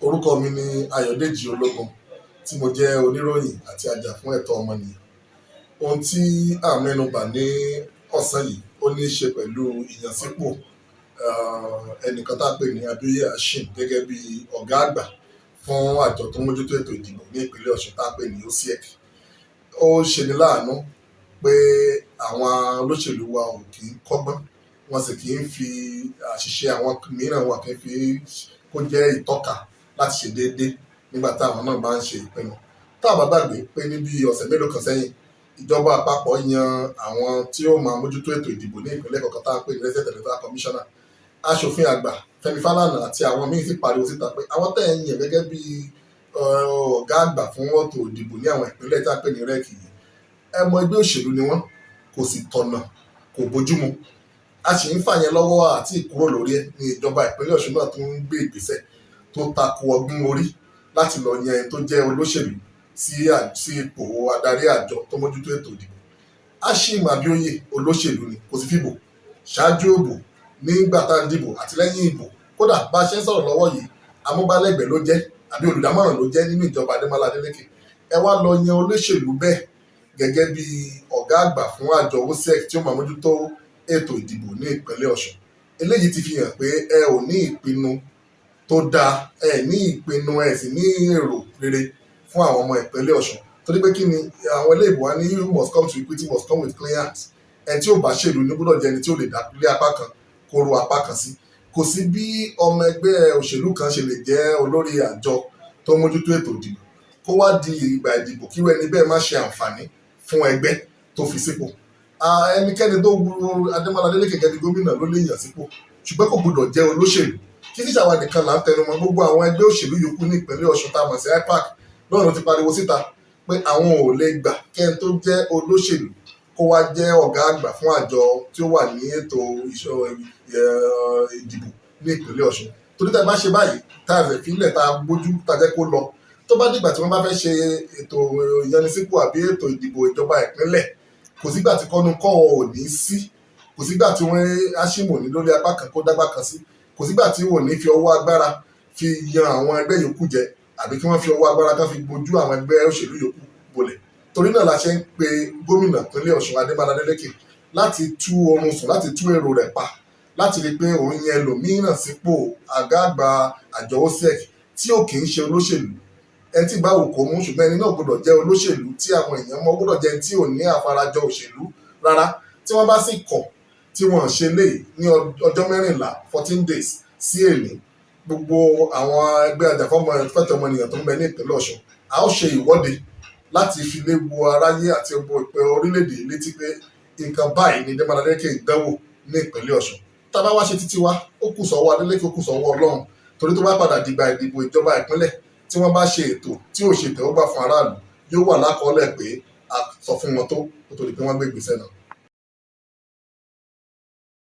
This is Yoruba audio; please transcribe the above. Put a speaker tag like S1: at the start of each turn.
S1: Orúkọ mi ni Ayọ̀dèjì Ológun tí mo jẹ́ oníròyìn àti ajàfún ẹ̀tọ́ ọmọnìyàn. Ohun tí à ń mẹ́nubà ní ọ̀sán yìí ó ní í ṣe pẹ̀lú ìyànsípò ẹnìkan tá a pè ní Abioye Hassim gẹ́gẹ́ bí ọ̀gá àgbà fún àjọ tó mójútó ètò ìdìbò ní ìpínlẹ̀ Ọ̀ṣun tá a pè ní OSIEC. Ó ṣeni láàánú pé àwọn olóṣèlú wa ò kì í kọ́gbọ́n, wọn sì kì í fi àṣìṣe àwọn mìíràn wọn kì í fi kó jẹ́ ìtọ́ka láti ṣe déédéé nígbà táwọn náà bá ń ṣe ìpinnu. Tá a bá gbàgbé pé ní bí ọ̀sẹ̀ mélòó kan sẹ́yìn, ìjọba àpapọ̀ yan àwọn tí ó máa mójútó ètò ìdìbò ní ìpínlẹ̀ kọ̀ọ̀kan tá a pè ní resident electoral commissioner. Aṣòfin àgbà Fẹ́mi Fálànà àti àwọn míín sì pariwo síta pé àwọn tẹ́ ẹ̀ ń yàn gẹ́gẹ́ bí ọ̀gá àgbà fún ètò ìdìbò ní àwọn ìpínlẹ̀ tá a pè ní rẹ́ẹ̀kì yìí, ẹmọ ẹgbẹ́ òṣèlú ni wọ́n, kò sì tọ̀nà, kò bójúmu. A sì ń fà yẹn lọ́wọ́ àti ìkúrò lórí ẹ̀ ní ìjọba ìpínlẹ̀ Ọ̀ṣun náà tó ń gbé ìgbésẹ̀ tó tako ọgbọ́n orí láti lọ yan ẹni tó jẹ́ olóṣèlú sí ipò adarí àjọ tó mójútó ètò ìdìbò. Hassim Abioye olóṣèlú ni, kò sí fìbò ṣáájú òbò, nígbà tá a ń dìbò àti lẹ́yìn ìbò. Kódà bá a ṣe ń sọ̀rọ̀ lọ́wọ́ yìí, amúgbálẹ́gbẹ̀ẹ́ ló jẹ́ àbí olùdámọ̀ràn ló jẹ́ nínú ìjọba Gomina Adeleke. Ẹ wá lọ yan olóṣèlú bẹ́ẹ̀ gẹ́gẹ́ bí ọ̀gá àgbà fún àjọ OSIEC tí ó máa mójútó ètò ìdìbò ní ìpínlẹ̀ Ọ̀ṣun. Eléyìí ti fi hàn pé ẹ ò ní ìpinnu tó dáa, ẹ ní ìpinnu, ẹ sì ní èrò rere fún àwọn ọmọ ìpínlẹ̀ Ọ̀ṣun. Torí pé kí ni àwọn eléèbó wa ní you must come to equity must come with clean hands. Ẹni tí ò bá ṣèlú ní gbọ́dọ̀ jẹ́ ẹni tí ò lè dá lé apá kan kó ro apá kan sí. Kò sí bí ọmọ ẹgbẹ́ òṣèlú kan ṣe lè jẹ́ olórí àjọ tó mójútó ètò ìdìbò kó wá di ìgbà ìdìbò kí ẹni bẹ́ẹ̀ má ṣe àǹfààní fún ẹgbẹ́ tó fi sípò. Ẹnikẹ́ni tó wu Gomina Adeleke gẹ́gẹ́ bí gómìnà ló lè yàn sípò, ṣùgbọ́n kò gbọdọ̀ jẹ́ olóṣèlú. Kí ní ṣàwa nìkan là ń tẹnumọ́, gbogbo àwọn ẹgbẹ́ òṣèlú yòókù ní ìpínlẹ̀ Ọ̀ṣun tá a mọ̀ sí IPAC lọ́run ti pariwo síta pé àwọn ò lè gbà kẹ́ni tó jẹ́ olóṣèlú kó wá jẹ́ ọ̀gá àgbà fún àjọ tí ó wà ní ètò ìdìbò ní ìpínlẹ̀ Ọ̀ṣun. Torí tá a bá ṣe báyìí, tá a rẹ̀ fílẹ̀, tá a gbójú, tá a jẹ́ kó lọ, tó bá dìgbà tí wọ́n bá fẹ́ ṣe ètò ìyanisípò àbí ètò ìdìbò ìjọba ìpínlẹ̀, kò sígbà tí kọ́nu kọ́ ò ní sí, kò sígbà tí wọ́n Hassim ní lórí apá kan kó dágbà kan sí, kò sígbà tí wọ́n ní fi ọwọ́ agbára fi yan àwọn ẹgbẹ́ yòókù jẹ àbí kí wọ́n fi ọwọ́ agbára kan fi gbojú àwọn ẹgbẹ́ òṣèlú yòókù bolẹ̀. Torí náà la ṣe ń pe gómìnà ìpínlẹ̀ Ọ̀ṣun Gomina Adeleke láti tú oorun sùn, láti tú èrò rẹ̀ pa, láti rí i pé òun yẹn ẹlòmíràn sípò àgá àgbà àjọ OSIEC tí ò kì í ṣe olóṣèlú. Ẹni tí báwo kò mú, ṣùgbọ́n ẹni náà gbọdọ̀ jẹ́ olóṣèlú tí àwọn èèyàn mọ̀, gbọdọ̀ jẹ́ ẹni tí ò ní àfarajọ òṣèlú rárá. Tí wọ́n bá sì kọ̀ tí wọ́n ṣe lè ní ọjọ́ 14 days sí èní, gbogbo àwọn ẹgbẹ́ ajàfẹ́tọ̀ọ́ ọmọnìyàn tó ń bẹ ní ìpínlẹ̀ Ọ̀ṣun, a ó ṣe ìwọ́de láti fi lé wo aráyé àti gbogbo ìpè orílẹ̀-èdè létí pé nǹkan báyìí ni Gomina Adeleke ìdánwò ní ìpínlẹ̀ Ọ̀ṣun. Tá a bá wá ṣe títí wa, ó kù sọ́wọ́ Adeleke, ó kù sọ́wọ́ Ọlọ́run. Torí tó bá padà dìgbà ìdìbò ìjọba ìpínlẹ̀ tí wọ́n bá ṣe ètò tí ò ṣe tẹ́wọ́gbà fún aráàlú, yóò wà lákọọ́lẹ̀ pé a sọ fún wọn tó di pé wọ́n gbé ìgbésẹ̀ náà.